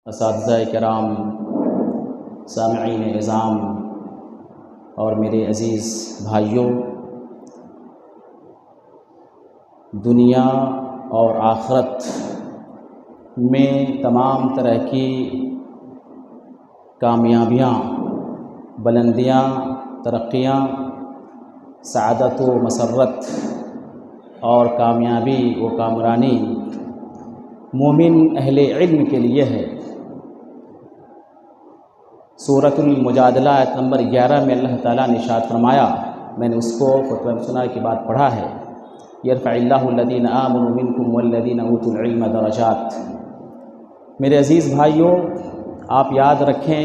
اساتذہ کرام، سامعین اعظام اور میرے عزیز بھائیوں، دنیا اور آخرت میں تمام طرح کی کامیابیاں، بلندیاں، ترقیاں، سعادت و مسرت اور کامیابی و کامرانی مومن اہل علم کے لیے ہے۔ سورۃ المجادلہ آیت نمبر 11 میں اللہ تعالیٰ نے ارشاد فرمایا، میں نے اس کو خطبہ سنا کے بعد پڑھا ہے، یرفع اللہ الذین آمنوا منکم والذین اوتوا العلم درجات۔ میرے عزیز بھائیوں، آپ یاد رکھیں،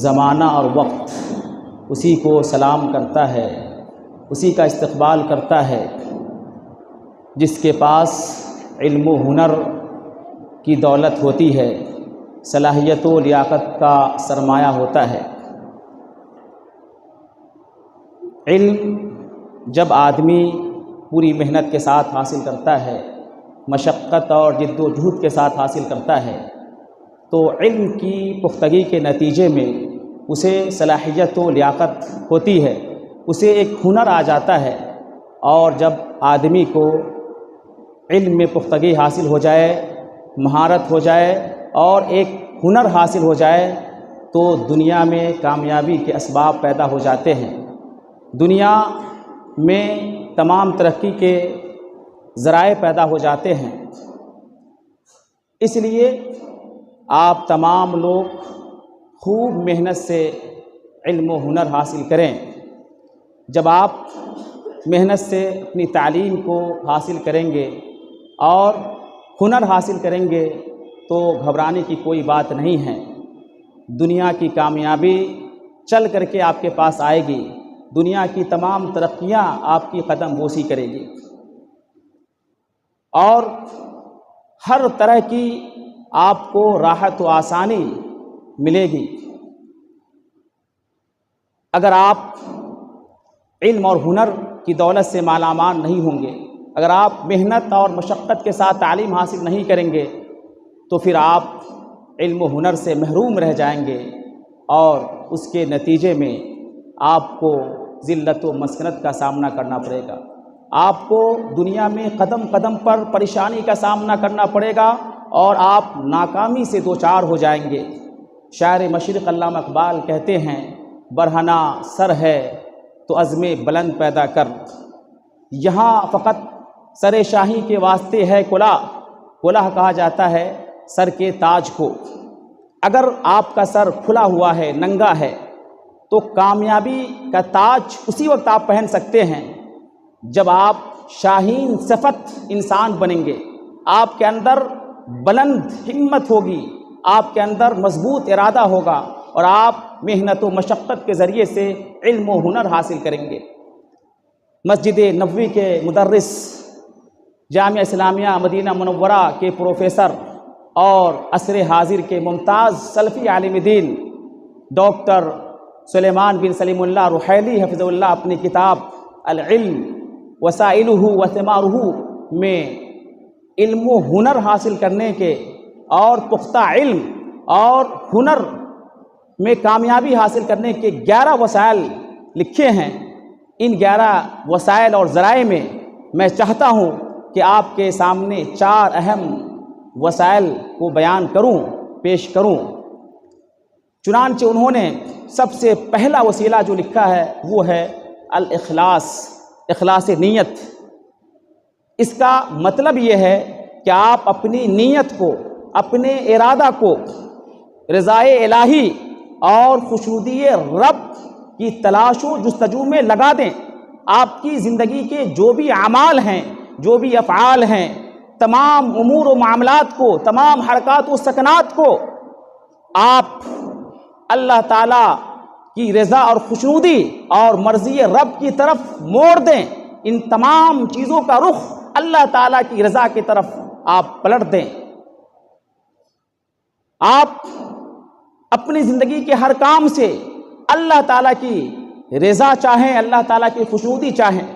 زمانہ اور وقت اسی کو سلام کرتا ہے، اسی کا استقبال کرتا ہے جس کے پاس علم و ہنر کی دولت ہوتی ہے، صلاحیت و لیاقت کا سرمایہ ہوتا ہے۔ علم جب آدمی پوری محنت کے ساتھ حاصل کرتا ہے، مشقت اور جد و جہد کے ساتھ حاصل کرتا ہے، تو علم کی پختگی کے نتیجے میں اسے صلاحیت و لیاقت ہوتی ہے، اسے ایک ہنر آ جاتا ہے۔ اور جب آدمی کو علم میں پختگی حاصل ہو جائے، مہارت ہو جائے اور ایک ہنر حاصل ہو جائے تو دنیا میں کامیابی کے اسباب پیدا ہو جاتے ہیں، دنیا میں تمام ترقی کے ذرائع پیدا ہو جاتے ہیں۔ اس لیے آپ تمام لوگ خوب محنت سے علم و ہنر حاصل کریں۔ جب آپ محنت سے اپنی تعلیم کو حاصل کریں گے اور ہنر حاصل کریں گے تو گھبرانے کی کوئی بات نہیں ہے۔ دنیا کی کامیابی چل کر کے آپ کے پاس آئے گی، دنیا کی تمام ترقیاں آپ کی قدم بوسی کرے گی، اور ہر طرح کی آپ کو راحت و آسانی ملے گی۔ اگر آپ علم اور ہنر کی دولت سے مالا مال نہیں ہوں گے، اگر آپ محنت اور مشقت کے ساتھ تعلیم حاصل نہیں کریں گے تو پھر آپ علم و ہنر سے محروم رہ جائیں گے، اور اس کے نتیجے میں آپ کو ذلت و مسکنت کا سامنا کرنا پڑے گا، آپ کو دنیا میں قدم قدم پر پریشانی کا سامنا کرنا پڑے گا اور آپ ناکامی سے دوچار ہو جائیں گے۔ شاعر مشرق علامہ اقبال کہتے ہیں، برہنہ سر ہے تو عزم بلند پیدا کر، یہاں فقط سر شاہی کے واسطے ہے کلاه۔ کلاه کہا جاتا ہے سر کے تاج کو۔ اگر آپ کا سر کھلا ہوا ہے، ننگا ہے، تو کامیابی کا تاج اسی وقت آپ پہن سکتے ہیں جب آپ شاہین صفت انسان بنیں گے، آپ کے اندر بلند ہمت ہوگی، آپ کے اندر مضبوط ارادہ ہوگا اور آپ محنت و مشقت کے ذریعے سے علم و ہنر حاصل کریں گے۔ مسجد نبوی کے مدرس، جامعہ اسلامیہ مدینہ منورہ کے پروفیسر اور عصر حاضر کے ممتاز سلفی عالم دین ڈاکٹر سلیمان بن سلیم اللہ رحیلی حفظہ اللہ اپنی کتاب العلم وسائلہ وثمارہ میں علم و ہنر حاصل کرنے کے اور پختہ علم اور ہنر میں کامیابی حاصل کرنے کے 11 وسائل لکھے ہیں۔ ان 11 وسائل اور ذرائع میں میں چاہتا ہوں کہ آپ کے سامنے 4 اہم وسائل کو بیان کروں، پیش کروں۔ چنانچہ انہوں نے سب سے پہلا وسیلہ جو لکھا ہے وہ ہے الاخلاص، اخلاص نیت۔ اس کا مطلب یہ ہے کہ آپ اپنی نیت کو، اپنے ارادہ کو رضائے الہی اور خشنودی رب کی تلاش و جستجو میں لگا دیں۔ آپ کی زندگی کے جو بھی اعمال ہیں، جو بھی افعال ہیں، تمام امور و معاملات کو، تمام حرکات و سکنات کو آپ اللہ تعالیٰ کی رضا اور خشنودی اور مرضی رب کی طرف موڑ دیں۔ ان تمام چیزوں کا رخ اللہ تعالیٰ کی رضا کی طرف آپ پلٹ دیں۔ آپ اپنی زندگی کے ہر کام سے اللہ تعالیٰ کی رضا چاہیں، اللہ تعالیٰ کی خشنودی چاہیں،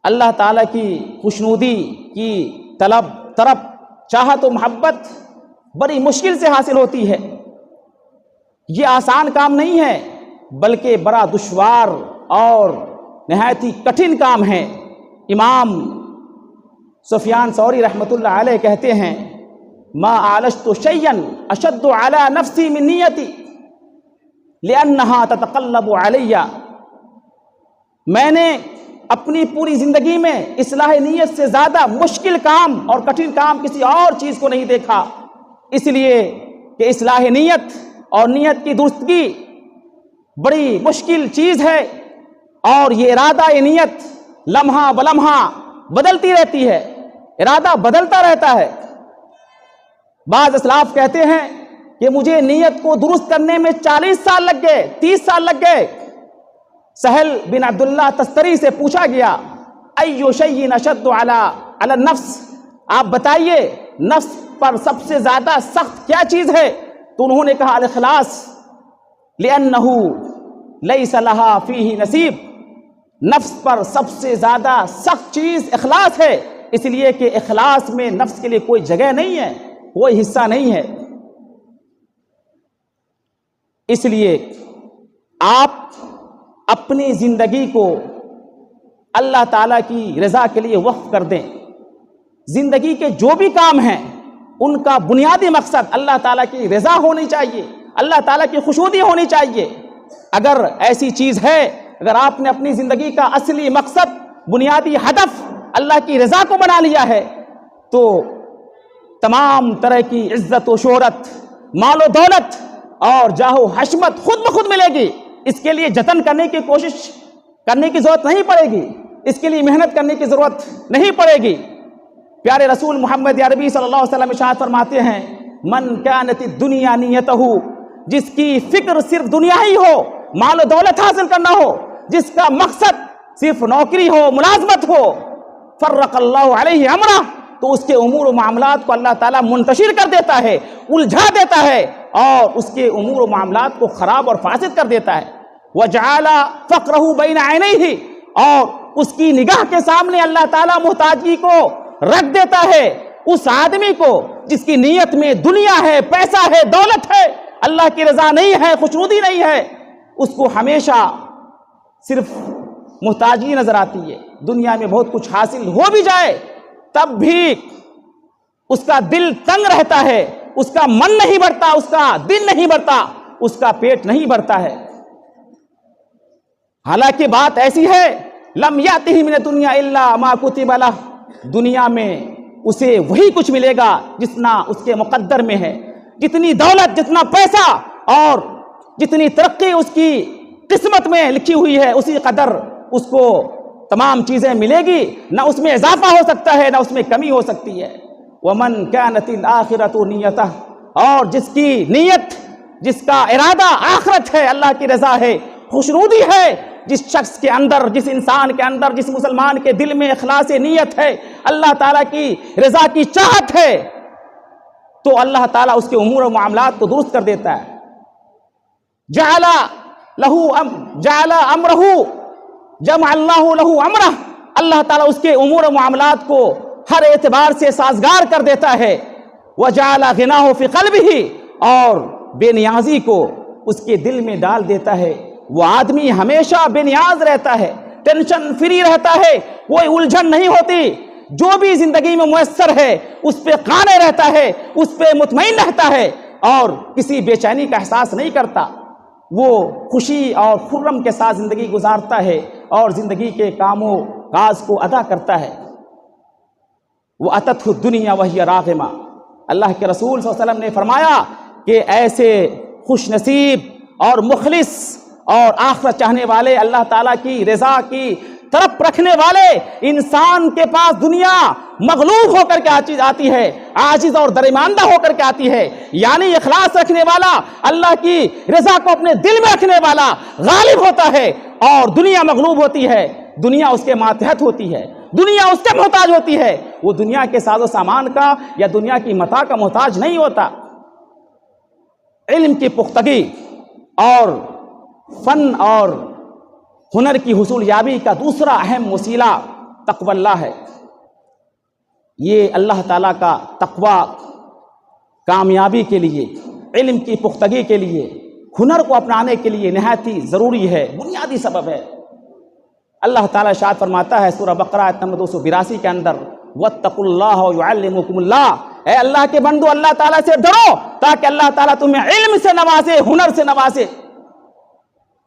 اللہ تعالیٰ کی خشنودی کی طلب، چاہت و محبت بڑی مشکل سے حاصل ہوتی ہے. یہ آسان کام نہیں ہے بلکہ بڑا دشوار اور نہایت ہی کٹھن کام ہے. امام سفیان ثوری رحمۃ اللہ علیہ کہتے ہیں ما عالجت شيئا اشد على نفسي من نیتی لانها تتقلب علی. میں نے اپنی پوری زندگی میں اصلاح نیت سے زیادہ مشکل کام اور کٹھن کام کسی اور چیز کو نہیں دیکھا، اس لیے کہ اصلاح نیت اور نیت کی درستگی بڑی مشکل چیز ہے، اور یہ ارادہ نیت لمحہ بلمحہ بدلتی رہتی ہے، ارادہ بدلتا رہتا ہے. بعض اسلاف کہتے ہیں کہ مجھے نیت کو درست کرنے میں 40 سال لگ گئے، 30 سال لگ گئے. سہل بن عبداللہ تستری سے پوچھا گیا ایو شیء اشد علی النفس، آپ بتائیے نفس پر سب سے زیادہ سخت کیا چیز ہے؟ تو انہوں نے کہا الاخلاص، لأنہ لیس لہا فیہ نصیب. نفس پر سب سے زیادہ سخت چیز اخلاص ہے، اس لیے کہ اخلاص میں نفس کے لیے کوئی جگہ نہیں ہے، کوئی حصہ نہیں ہے. اس لیے آپ اپنی زندگی کو اللہ تعالیٰ کی رضا کے لیے وقف کر دیں. زندگی کے جو بھی کام ہیں ان کا بنیادی مقصد اللہ تعالیٰ کی رضا ہونی چاہیے، اللہ تعالیٰ کی خوشنودی ہونی چاہیے. اگر ایسی چیز ہے، اگر آپ نے اپنی زندگی کا اصلی مقصد، بنیادی ہدف اللہ کی رضا کو بنا لیا ہے، تو تمام طرح کی عزت و شہرت، مال و دولت اور جاہ و حشمت خود بخود ملے گی. اس کے لیے جتن کرنے کی کوشش کرنے کی ضرورت نہیں پڑے گی، اس کے لیے محنت کرنے کی ضرورت نہیں پڑے گی. پیارے رسول محمد عربی صلی اللہ علیہ وسلم ارشاد فرماتے ہیں من کانت الدنیا نیتہ، جس کی فکر صرف دنیا ہی ہو، مال و دولت حاصل کرنا ہو، جس کا مقصد صرف نوکری ہو، ملازمت ہو، فرق اللہ علیہ امرہ، تو اس کے امور و معاملات کو اللہ تعالیٰ منتشر کر دیتا ہے، الجھا دیتا ہے، اور اس کے امور و معاملات کو خراب اور فاسد کر دیتا ہے. وجعل فقرہ بین عینیہ، اور اس کی نگاہ کے سامنے اللہ تعالیٰ محتاجی کو رکھ دیتا ہے. اس آدمی کو جس کی نیت میں دنیا ہے، پیسہ ہے، دولت ہے، اللہ کی رضا نہیں ہے، خوشنودی نہیں ہے، اس کو ہمیشہ صرف محتاجی نظر آتی ہے. دنیا میں بہت کچھ حاصل ہو بھی جائے تب بھی اس کا دل تنگ رہتا ہے، اس کا من نہیں بھرتا، اس کا دل نہیں بھرتا، اس کا پیٹ نہیں بھرتا ہے. حالانکہ بات ایسی ہے لم یاتہ من الدنیا الا ما کتب لہ، دنیا میں اسے وہی کچھ ملے گا جتنا اس کے مقدر میں ہے. جتنی دولت، جتنا پیسہ اور جتنی ترقی اس کی قسمت میں لکھی ہوئی ہے، اسی قدر اس کو تمام چیزیں ملے گی. نہ اس میں اضافہ ہو سکتا ہے، نہ اس میں کمی ہو سکتی ہے. ومن كانت الآخرة نیتہ، اور جس کی نیت، جس کا ارادہ آخرت ہے، اللہ کی رضا ہے، خوشنودی ہے، جس شخص کے اندر، جس انسان کے اندر، جس مسلمان کے دل میں اخلاص نیت ہے، اللہ تعالیٰ کی رضا کی چاہت ہے، تو اللہ تعالیٰ اس کے امور و معاملات کو درست کر دیتا ہے. جعل امرہ، جمع اللہ لہ امرہ، اللہ تعالیٰ اس کے امور و معاملات کو ہر اعتبار سے سازگار کر دیتا ہے. وجعل غناہ فی قلبہ، اور بے نیازی کو اس کے دل میں ڈال دیتا ہے. وہ آدمی ہمیشہ بے نیاز رہتا ہے، ٹینشن فری رہتا ہے، کوئی الجھن نہیں ہوتی. جو بھی زندگی میں میسر ہے اس پہ قانع رہتا ہے، اس پہ مطمئن رہتا ہے، اور کسی بے چینی کا احساس نہیں کرتا. وہ خوشی اور خرم کے ساتھ زندگی گزارتا ہے اور زندگی کے کام و کاج کو ادا کرتا ہے. وَأَتَتْهُ الدُّنْيَا وَهِيَ رَاغِمَةٌ، اللہ کے رسول صلی اللہ علیہ وسلم نے فرمایا کہ ایسے خوش نصیب اور مخلص اور آخرت چاہنے والے، اللہ تعالیٰ کی رضا کی طرف رکھنے والے انسان کے پاس دنیا مغلوب ہو کر کے آتی ہے، عاجز اور درماندہ ہو کر کے آتی ہے. یعنی اخلاص رکھنے والا، اللہ کی رضا کو اپنے دل میں رکھنے والا غالب ہوتا ہے، اور دنیا مغلوب ہوتی ہے، دنیا اس کے ماتحت ہوتی ہے، دنیا اس کے محتاج ہوتی ہے. وہ دنیا کے ساز و سامان کا یا دنیا کی متاع کا محتاج نہیں ہوتا. علم کی پختگی اور فن اور ہنر کی حصول یابی کا دوسرا اہم وسیلہ تقوی اللہ ہے. یہ اللہ تعالیٰ کا تقوی کامیابی کے لیے، علم کی پختگی کے لیے، ہنر کو اپنانے کے لیے نہایت ہی ضروری ہے، بنیادی سبب ہے۔ اللہ تعالیٰ ارشاد فرماتا ہے سورہ بقرہ آیت نمبر 282 کے اندر، وَاتَّقُوا اللَّهَ وَيُعَلِّمُكُمُ اللَّهُ، اے اللہ کے بندو اللہ تعالیٰ سے ڈرو تاکہ اللہ تعالیٰ تمہیں علم سے نوازے، ہنر سے نوازے۔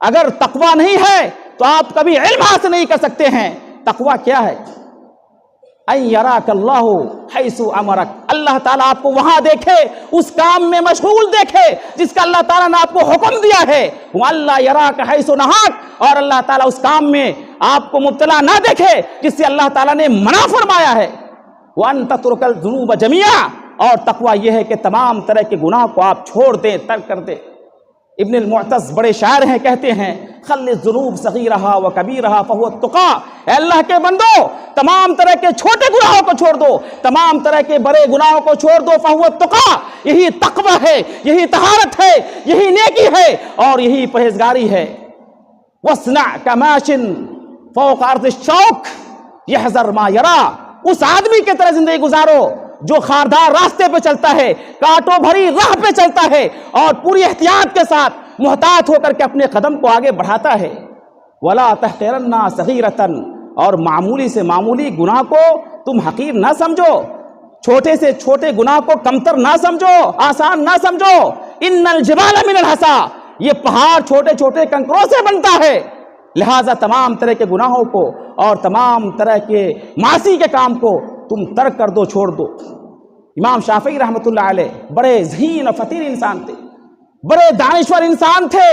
اگر تقوی نہیں ہے تو آپ کبھی علم حاصل نہیں کر سکتے ہیں۔ تقوی کیا ہے؟ ان یراک اللہ حیث امرک، اللہ تعالیٰ آپ کو وہاں دیکھے، اس کام میں مشغول دیکھے جس کا اللہ تعالیٰ نے آپ کو حکم دیا ہے۔ وَاللَّہ یراک حیث نہاک، اور اللہ تعالیٰ اس کام میں آپ کو مبتلا نہ دیکھے جس سے اللہ تعالیٰ نے منع فرمایا ہے۔ وَأَن تَتْرُكَ الذُّنُوبَ جَمِيعًا، اور تقوی یہ ہے کہ تمام طرح کے گناہ کو آپ چھوڑ دیں، ترک کر دیں۔ ابن المعتز بڑے شاعر ہیں، کہتے ہیں خل الذنوب صغیرہا و کبیرہا فہو التقی، اے اللہ کے بندو تمام طرح کے چھوٹے گناہوں کو چھوڑ دو، تمام طرح کے بڑے گناہوں کو چھوڑ دو، فہو التقی، یہی تقوی ہے، یہی طہارت ہے، یہی نیکی ہے اور یہی پرہیزگاری ہے۔ وَاصْنَعْ كَمَاشٍ فَوْقَ أَرْضِ الشَّوْكِ يَحْذَرُ مَا يَرَىٰ، اس آدمی کی طرح زندگی گزارو جو خاردار راستے پہ چلتا ہے، کانٹوں بھری راہ پہ چلتا ہے اور پوری احتیاط کے ساتھ محتاط ہو کر کے اپنے قدم کو آگے بڑھاتا ہے۔ وَلَا تَحْقِرَنَّ صَغِيرَةً، اور معمولی سے معمولی گناہ کو تم حقیر نہ سمجھو، چھوٹے سے چھوٹے گناہ کو کمتر نہ سمجھو، آسان نہ سمجھو۔ إِنَّ الْجِبَالَ مِنَ الْحَصَىٰ، یہ پہاڑ چھوٹے چھوٹے کنکروں سے بنتا ہے، لہٰذا تمام طرح کے گناہوں کو اور تمام طرح کے معاصی کے کام کو تم ترک کر دو، چھوڑ دو۔ امام شافعی رحمۃ اللہ علیہ بڑے ذہین اور فطیر انسان تھے، بڑے دانشور انسان تھے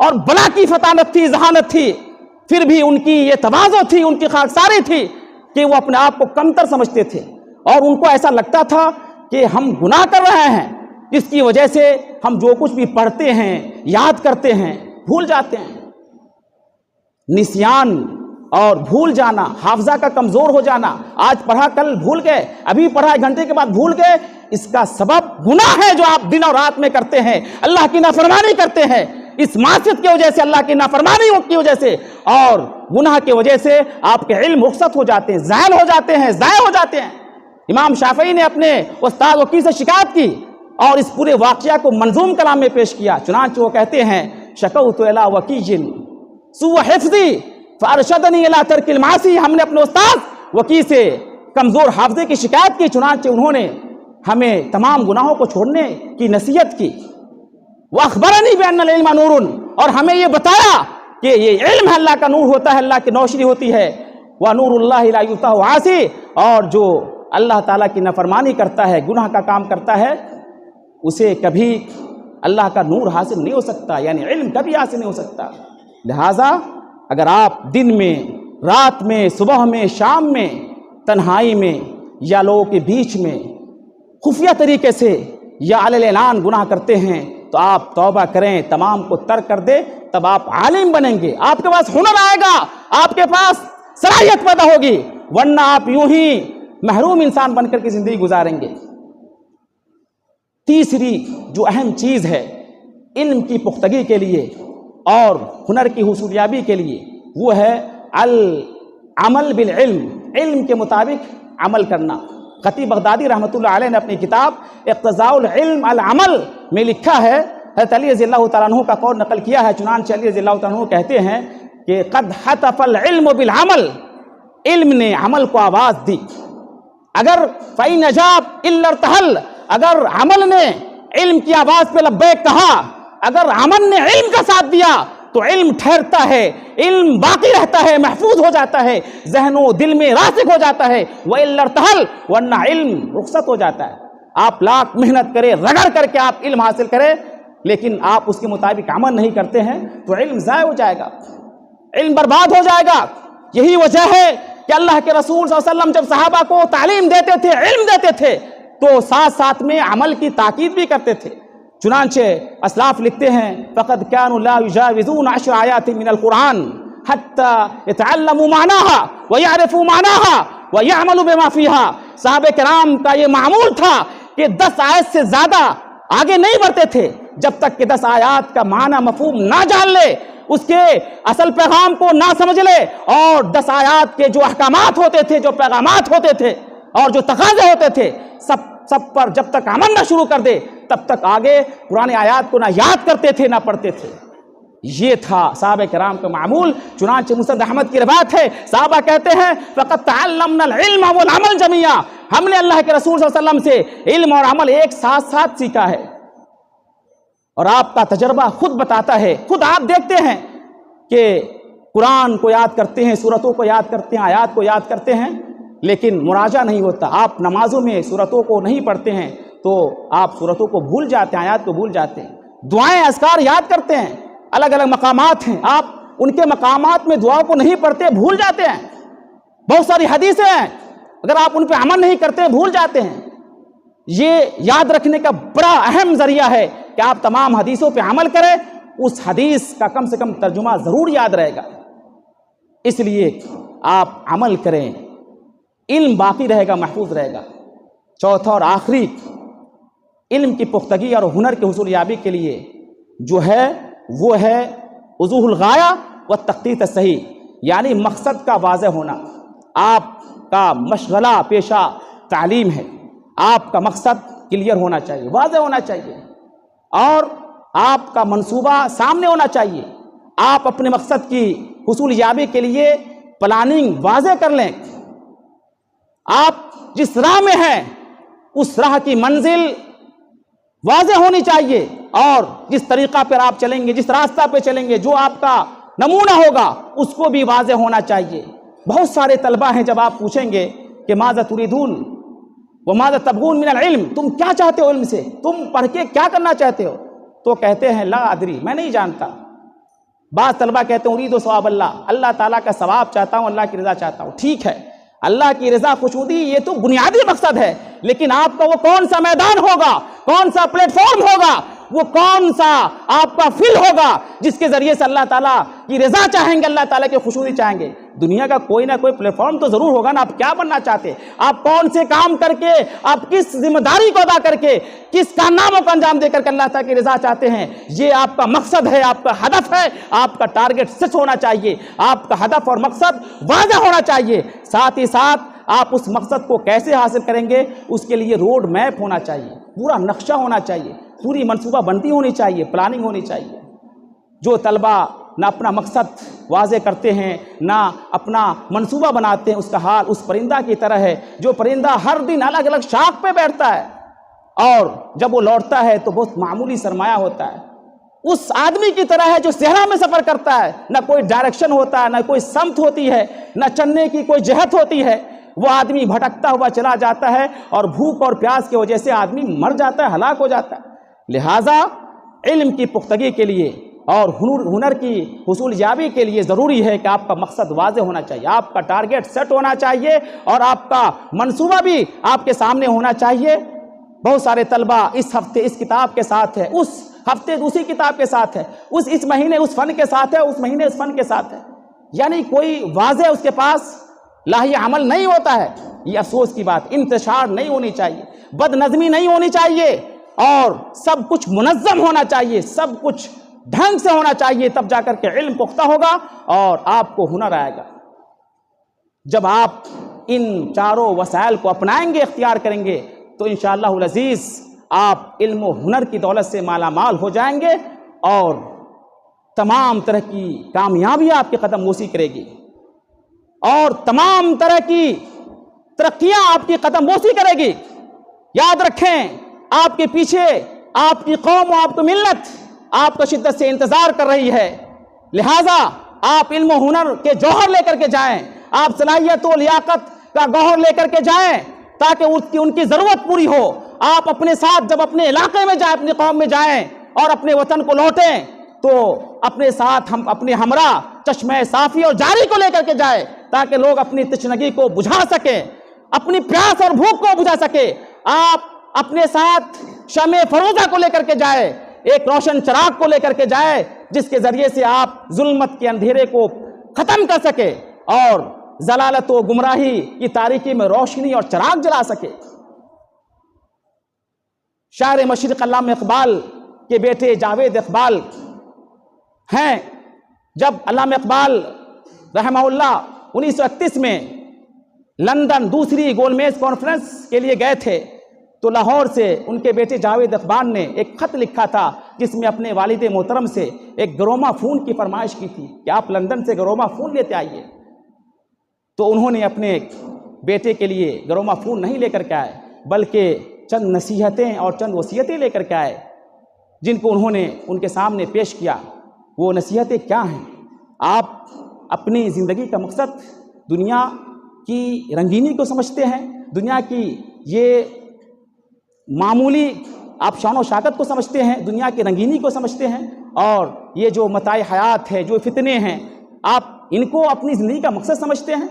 اور بلا کی فطانت تھی، ذہانت تھی، پھر بھی ان کی یہ تواضع تھی، ان کی خاکساری تھی کہ وہ اپنے آپ کو کمتر سمجھتے تھے اور ان کو ایسا لگتا تھا کہ ہم گناہ کر رہے ہیں جس کی وجہ سے ہم جو کچھ بھی پڑھتے ہیں، یاد کرتے ہیں، بھول جاتے ہیں۔ نسیان اور بھول جانا، حافظہ کا کمزور ہو جانا، آج پڑھا کل بھول گئے، ابھی پڑھا ایک گھنٹے کے بعد بھول گئے، اس کا سبب گناہ ہے جو آپ دن اور رات میں کرتے ہیں، اللہ کی نافرمانی کرتے ہیں۔ اس معصیت کی وجہ سے، اللہ کی نافرمانی کی وجہ سے اور گناہ کی وجہ سے آپ کے علم رخصت ہو جاتے ہیں، زائل ہو جاتے ہیں، ضائع ہو جاتے ہیں۔ امام شافعی نے اپنے استاد وکی سے شکایت کی اور اس پورے واقعہ کو منظوم کلام میں پیش کیا، چنانچہ وہ کہتے ہیں شکوت الی وکی سوء حفظی فارشدنی الی ترک المعاصی، ہم نے اپنے استاد وکی سے کمزور حافظے کی شکایت کی، چنانچہ انہوں نے ہمیں تمام گناہوں کو چھوڑنے کی نصیحت کی۔ وَأَخْبَرَنِي بِأَنَّ الْعِلْمَ نُورٌ، اور ہمیں یہ بتایا کہ یہ علم ہے، اللہ کا نور ہوتا ہے، اللہ کی روشنی ہوتی ہے۔ وَنُورُ اللَّهِ لَا يُطَاعُ عَاصٍ، اور جو اللہ تعالیٰ کی نافرمانی کرتا ہے، گناہ کا کام کرتا ہے، اسے کبھی اللہ کا نور حاصل نہیں ہو سکتا، یعنی علم کبھی حاصل نہیں ہو سکتا۔ لہٰذا اگر آپ دن میں، رات میں، صبح میں، شام میں، تنہائی میں یا لوگوں کے بیچ میں خفیہ طریقے سے یا علی الاعلان گناہ کرتے ہیں تو آپ توبہ کریں، تمام کو ترک کر دیں، تب آپ عالم بنیں گے، آپ کے پاس ہنر آئے گا، آپ کے پاس صلاحیت پیدا ہوگی، ورنہ آپ یوں ہی محروم انسان بن کر کے زندگی گزاریں گے۔ تیسری جو اہم چیز ہے علم کی پختگی کے لیے اور ہنر کی حصولیابی کے لیے، وہ ہے العمل بالعلم، علم کے مطابق عمل کرنا۔ خطیب بغدادی رحمۃ اللہ علیہ نے اپنی کتاب اقتضاء العلم العمل میں لکھا ہے، حضرت علی رضی اللہ تعالیٰ عنہ کا قول نقل کیا ہے، چنانچہ علی رضی اللہ تعالیٰ عنہ کہتے ہیں کہ قد حتف العلم بالعمل، علم نے عمل کو آواز دی۔ اگر فَإِنْ أَجَابَ إِلَّا ارْتَحَلَ، اگر عمل نے علم کی آواز پہ لبیک کہا، اگر عمل نے علم کا ساتھ دیا تو علم ٹھہرتا ہے، علم باقی رہتا ہے، محفوظ ہو جاتا ہے، ذہن و دل میں راسخ ہو جاتا ہے۔ وَإِلَّا ارْتَحَلَ، ورنہ علم رخصت ہو جاتا ہے۔ آپ لاکھ محنت کریں، رگڑ کر کے آپ علم حاصل کریں، لیکن آپ اس کے مطابق عمل نہیں کرتے ہیں تو علم ضائع ہو جائے گا، علم برباد ہو جائے گا۔ یہی وجہ ہے کہ اللہ کے رسول صلی اللہ علیہ وسلم جب صحابہ کو تعلیم دیتے تھے، علم دیتے تھے، تو ساتھ ساتھ میں عمل کی تاکید بھی کرتے تھے۔ چنانچہ اسلاف لکھتے ہیں فقد كانوا لا يجاوزون 10 آیات من القرآن حتى يتعلموا معناها ويعرفوا معناها ويعملوا بما فيها۔ صحابہ کرام کا یہ معمول تھا کہ 10 آیت سے زیادہ آگے نہیں بڑھتے تھے جب تک کہ 10 آیات کا معنی مفہوم نہ جان لے، اس کے اصل پیغام کو نہ سمجھ لے، اور 10 آیات کے جو احکامات ہوتے تھے، جو پیغامات ہوتے تھے اور جو تقاضے ہوتے تھے، سب سب پر جب تک عمل نہ شروع کر دے تب تک آگے قرآن آیات کو نہ یاد کرتے تھے نہ پڑھتے تھے۔ یہ تھا صحابہ کرام کا معمول۔ چنانچہ مسند احمد کی روایت ہے، صحابہ کہتے ہیں فَقَدْ تَعَلَّمْنَا الْعِلْمَ وَالْعَمَلَ جَمِيعًا، ہم نے اللہ کے رسول صلی اللہ علیہ وسلم سے علم اور عمل ایک ساتھ ساتھ سیکھا ہے۔ اور آپ کا تجربہ خود بتاتا ہے، خود آپ دیکھتے ہیں کہ قرآن کو یاد کرتے ہیں، سورتوں کو یاد کرتے ہیں، آیات کو یاد کرتے ہیں، لیکن مراجعہ نہیں ہوتا۔ آپ نمازوں میں سورتوں کو نہیں پڑھتے ہیں تو آپ سورتوں کو بھول جاتے ہیں، آیات کو بھول جاتے ہیں۔ دعائیں اذکار یاد کرتے ہیں، الگ الگ مقامات ہیں، آپ ان کے مقامات میں دعا کو نہیں پڑھتے، بھول جاتے ہیں۔ بہت ساری حدیثیں ہیں، اگر آپ ان پہ عمل نہیں کرتے بھول جاتے ہیں۔ یہ یاد رکھنے کا بڑا اہم ذریعہ ہے کہ آپ تمام حدیثوں پہ عمل کریں، اس حدیث کا کم سے کم ترجمہ ضرور یاد رہے گا۔ اس لیے آپ عمل کریں، علم باقی رہے گا، محفوظ رہے گا۔ چوتھا اور آخری، علم کی پختگی اور ہنر کے حصول یابی کے لیے جو ہے وہ ہے وضوح الغایہ و تخطیط صحیح، یعنی مقصد کا واضح ہونا۔ آپ کا مشغلہ پیشہ تعلیم ہے، آپ کا مقصد کلیئر ہونا چاہیے، واضح ہونا چاہیے، اور آپ کا منصوبہ سامنے ہونا چاہیے۔ آپ اپنے مقصد کی حصول یابی کے لیے پلاننگ واضح کر لیں۔ آپ جس راہ میں ہیں اس راہ کی منزل واضح ہونی چاہیے، اور جس طریقہ پر آپ چلیں گے، جس راستہ پہ چلیں گے، جو آپ کا نمونہ ہوگا اس کو بھی واضح ہونا چاہیے۔ بہت سارے طلبہ ہیں، جب آپ پوچھیں گے کہ ماذا تريدون وماذا تبغون من العلم، تم کیا چاہتے ہو علم سے، تم پڑھ کے کیا کرنا چاہتے ہو، تو کہتے ہیں لا ادری، میں نہیں جانتا۔ بعض طلبہ کہتے ہیں اريد ثواب اللہ، اللہ تعالیٰ کا ثواب چاہتا ہوں، اللہ کی رضا چاہتا ہوں۔ ٹھیک ہے، اللہ کی رضا خوشنودی یہ تو بنیادی مقصد ہے، لیکن آپ کا وہ کون سا میدان ہوگا، کون سا پلیٹ فارم ہوگا، وہ کون سا آپ کا فیل ہوگا جس کے ذریعے سے اللہ تعالیٰ کی رضا چاہیں گے، اللہ تعالیٰ کی خوشنودی چاہیں گے۔ دنیا کا کوئی نہ کوئی پلیٹ فارم تو ضرور ہوگا نا۔ آپ کیا بننا چاہتے، آپ کون سے کام کر کے، آپ کس ذمہ داری کو ادا کر کے، کس کارناموں کو انجام دے کر کے اللہ تعالیٰ کی رضا چاہتے ہیں، یہ آپ کا مقصد ہے، آپ کا ہدف ہے۔ آپ کا ٹارگٹ سچ ہونا چاہیے، آپ کا ہدف اور مقصد واضح ہونا چاہیے۔ ساتھ ہی ساتھ آپ اس مقصد کو کیسے حاصل کریں گے اس کے لیے روڈ میپ ہونا چاہیے، پورا نقشہ ہونا چاہیے، پوری منصوبہ بندی ہونی چاہیے، پلاننگ ہونی چاہیے۔ جو طلبہ نہ اپنا مقصد واضح کرتے ہیں، نہ اپنا منصوبہ بناتے ہیں، اس کا حال اس پرندہ کی طرح ہے جو پرندہ ہر دن الگ الگ شاخ پہ بیٹھتا ہے، اور جب وہ لوٹتا ہے تو بہت معمولی سرمایہ ہوتا ہے۔ اس آدمی کی طرح ہے جو صحرا میں سفر کرتا ہے، نہ کوئی ڈائریکشن ہوتا ہے، نہ کوئی سمت ہوتی ہے، نہ چلنے کی کوئی جہت ہوتی ہے۔ وہ آدمی بھٹکتا ہوا چلا جاتا ہے، اور بھوک اور پیاس کی وجہ سے آدمی مر جاتا ہے، ہلاک ہو جاتا ہے۔ لہٰذا علم کی پختگی کے لیے اور ہنر کی حصول یابی کے لیے ضروری ہے کہ آپ کا مقصد واضح ہونا چاہیے، آپ کا ٹارگٹ سیٹ ہونا چاہیے، اور آپ کا منصوبہ بھی آپ کے سامنے ہونا چاہیے۔ بہت سارے طلبہ اس ہفتے اس کتاب کے ساتھ ہے، اس ہفتے دوسری کتاب کے ساتھ ہے، اس مہینے اس فن کے ساتھ ہے، اس مہینے اس فن کے ساتھ ہے، یعنی کوئی واضح اس کے پاس لاہی عمل نہیں ہوتا ہے۔ یہ افسوس کی بات، انتشار نہیں ہونی چاہیے، بد نظمی نہیں ہونی چاہیے، اور سب کچھ منظم ہونا چاہیے، سب کچھ ڈھنگ سے ہونا چاہیے، تب جا کر کے علم پختہ ہوگا اور آپ کو ہنر آئے گا۔ جب آپ ان چاروں وسائل کو اپنائیں گے، اختیار کریں گے، تو انشاءاللہ العزیز آپ علم و ہنر کی دولت سے مالا مال ہو جائیں گے، اور تمام طرح کی کامیابی آپ کے قدم بوسی کرے گی، اور تمام طرح کی ترقیاں آپ کی قدم بوسی کرے گی۔ یاد رکھیں، آپ کے پیچھے آپ کی قوم و آپ کی ملت آپ کا شدت سے انتظار کر رہی ہے۔ لہٰذا آپ علم و ہنر کے جوہر لے کر کے جائیں، آپ صلاحیت و لیاقت کا گوہر لے کر کے جائیں، تاکہ ان کی ضرورت پوری ہو۔ آپ اپنے ساتھ جب اپنے علاقے میں جائیں، اپنی قوم میں جائیں اور اپنے وطن کو لوٹیں، تو اپنے ساتھ ہم اپنے ہمراہ چشمہ صافی اور جاری کو لے کر کے جائیں، تاکہ لوگ اپنی تشنگی کو بجھا سکیں، اپنی پیاس اور بھوک کو بجھا سکے۔ آپ اپنے ساتھ شمع فروزہ کو لے کر کے جائے، ایک روشن چراغ کو لے کر کے جائے، جس کے ذریعے سے آپ ظلمت کے اندھیرے کو ختم کر سکے، اور ضلالت و گمراہی کی تاریکی میں روشنی اور چراغ جلا سکے۔ شاعر مشرق علامہ اقبال کے بیٹے جاوید اقبال ہیں، جب علامہ اقبال رحمہ اللہ 1931 میں لندن دوسری گول میز کانفرنس کے لیے گئے تھے، تو لاہور سے ان کے بیٹے جاوید اقبال نے ایک خط لکھا تھا جس میں اپنے والد محترم سے ایک گروما فون کی فرمائش کی تھی کہ آپ لندن سے گروما فون لیتے آئیے. تو انہوں نے اپنے بیٹے کے لیے گروما فون نہیں لے کر کے آئے بلکہ چند نصیحتیں اور چند وصیتیں لے کر کے آئے جن کو انہوں نے ان کے سامنے پیش کیا. وہ نصیحتیں کیا ہیں؟ آپ اپنی زندگی کا مقصد دنیا کی رنگینی کو سمجھتے ہیں، دنیا کی یہ معمولی آپ شان و شوکت کو سمجھتے ہیں، دنیا کی رنگینی کو سمجھتے ہیں، اور یہ جو متاع حیات ہے، جو فتنے ہیں، آپ ان کو اپنی زندگی کا مقصد سمجھتے ہیں؟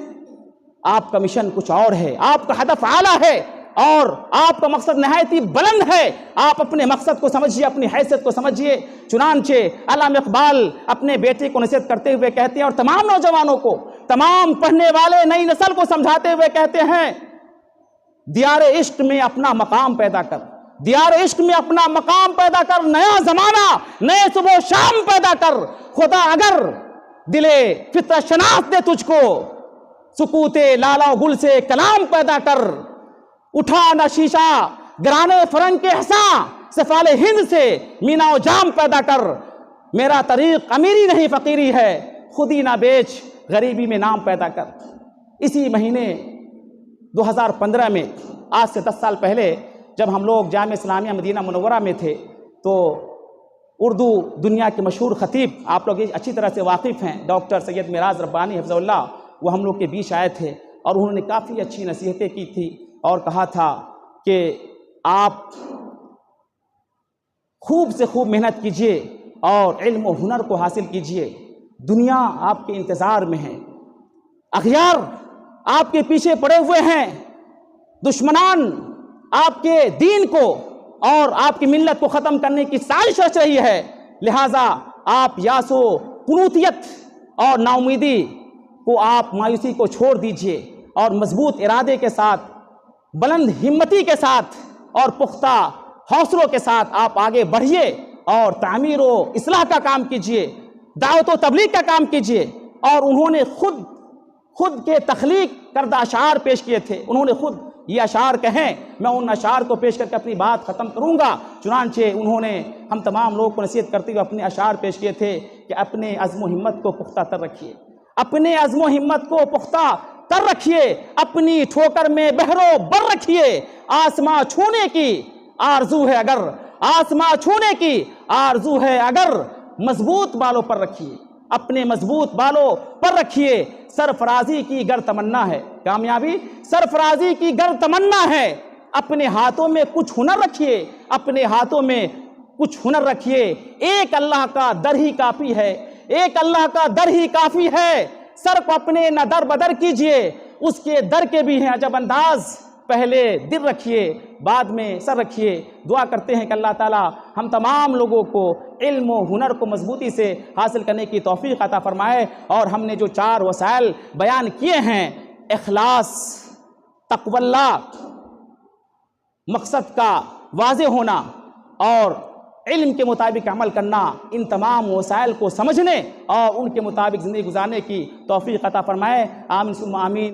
آپ کا مشن کچھ اور ہے، آپ کا ہدف اعلیٰ ہے اور آپ کا مقصد نہایت ہی بلند ہے. آپ اپنے مقصد کو سمجھیے، اپنی حیثیت کو سمجھیے. چنانچہ علامہ اقبال اپنے بیٹے کو نصیحت کرتے ہوئے کہتے ہیں اور تمام نوجوانوں کو، تمام پڑھنے والے نئی نسل کو سمجھاتے ہوئے کہتے ہیں، دیار عشق میں اپنا مقام پیدا کر، دیار عشق میں اپنا مقام پیدا کر، نیا زمانہ، نئے صبح و شام پیدا کر. خدا اگر دلے فطرت شناس دے تجھ کو، سکوت لالا و گل سے کلام پیدا کر. اٹھا نہ شیشہ گرانے فرنگ کے حساں، سفال ہند سے مینا و جام پیدا کر. میرا طریق امیری نہیں فقیری ہے، خودی نہ بیچ غریبی میں نام پیدا کر. اسی مہینے 2015 میں، آج سے 10 سال پہلے، جب ہم لوگ جامعہ اسلامیہ مدینہ منورہ میں تھے تو اردو دنیا کے مشہور خطیب، آپ لوگ اچھی طرح سے واقف ہیں، ڈاکٹر سید معراج ربانی حفظہ اللہ، وہ ہم لوگ کے بیچ آئے تھے اور انہوں نے کافی اچھی نصیحتیں کی تھی اور کہا تھا کہ آپ خوب سے خوب محنت کیجئے اور علم و ہنر کو حاصل کیجئے. دنیا آپ کے انتظار میں ہے، اغیار آپ کے پیچھے پڑے ہوئے ہیں، دشمنان آپ کے دین کو اور آپ کی ملت کو ختم کرنے کی سازش رچ رہی ہے. لہٰذا آپ یاس و قنوطیت اور ناامیدی کو، آپ مایوسی کو چھوڑ دیجئے اور مضبوط ارادے کے ساتھ، بلند ہمتی کے ساتھ اور پختہ حوصلوں کے ساتھ آپ آگے بڑھیے اور تعمیر و اصلاح کا کام کیجئے، دعوت و تبلیغ کا کام کیجئے. اور انہوں نے خود کے تخلیق کردہ اشعار پیش کیے تھے. انہوں نے خود یہ اشعار کہیں، میں ان اشعار کو پیش کر کے اپنی بات ختم کروں گا. چنانچہ انہوں نے ہم تمام لوگوں کو نصیحت کرتے ہوئے اپنے اشعار پیش کیے تھے کہ اپنے عزم و ہمت کو پختہ تر رکھیے، اپنے عزم و ہمت کو پختہ تر رکھیے، اپنی ٹھوکر میں بہرو بر رکھیے. آسماں چھونے کی آرزو ہے اگر، آسماں چھونے کی آرزو ہے اگر، مضبوط بالوں پر رکھیے، اپنے مضبوط بالوں پر رکھیے. سرفرازی کی گر تمنا ہے، کامیابی سرفرازی کی گر تمنا ہے. اپنے ہاتھوں میں کچھ ہنر رکھیے، اپنے ہاتھوں میں کچھ ہنر رکھیے. ایک اللہ کا در ہی کافی ہے، ایک اللہ کا در ہی کافی ہے. سر کو اپنے نہ در بدر کیجئے، اس کے در کے بھی ہیں عجب انداز. پہلے دل رکھیے، بعد میں سر رکھیے. دعا کرتے ہیں کہ اللہ تعالی ہم تمام لوگوں کو علم و ہنر کو مضبوطی سے حاصل کرنے کی توفیق عطا فرمائے. اور ہم نے جو 4 وسائل بیان کیے ہیں، اخلاص، تقوی اللہ، مقصد کا واضح ہونا اور علم کے مطابق عمل کرنا، ان تمام وسائل کو سمجھنے اور ان کے مطابق زندگی گزارنے کی توفیق عطا فرمائے. آمین ثم آمین.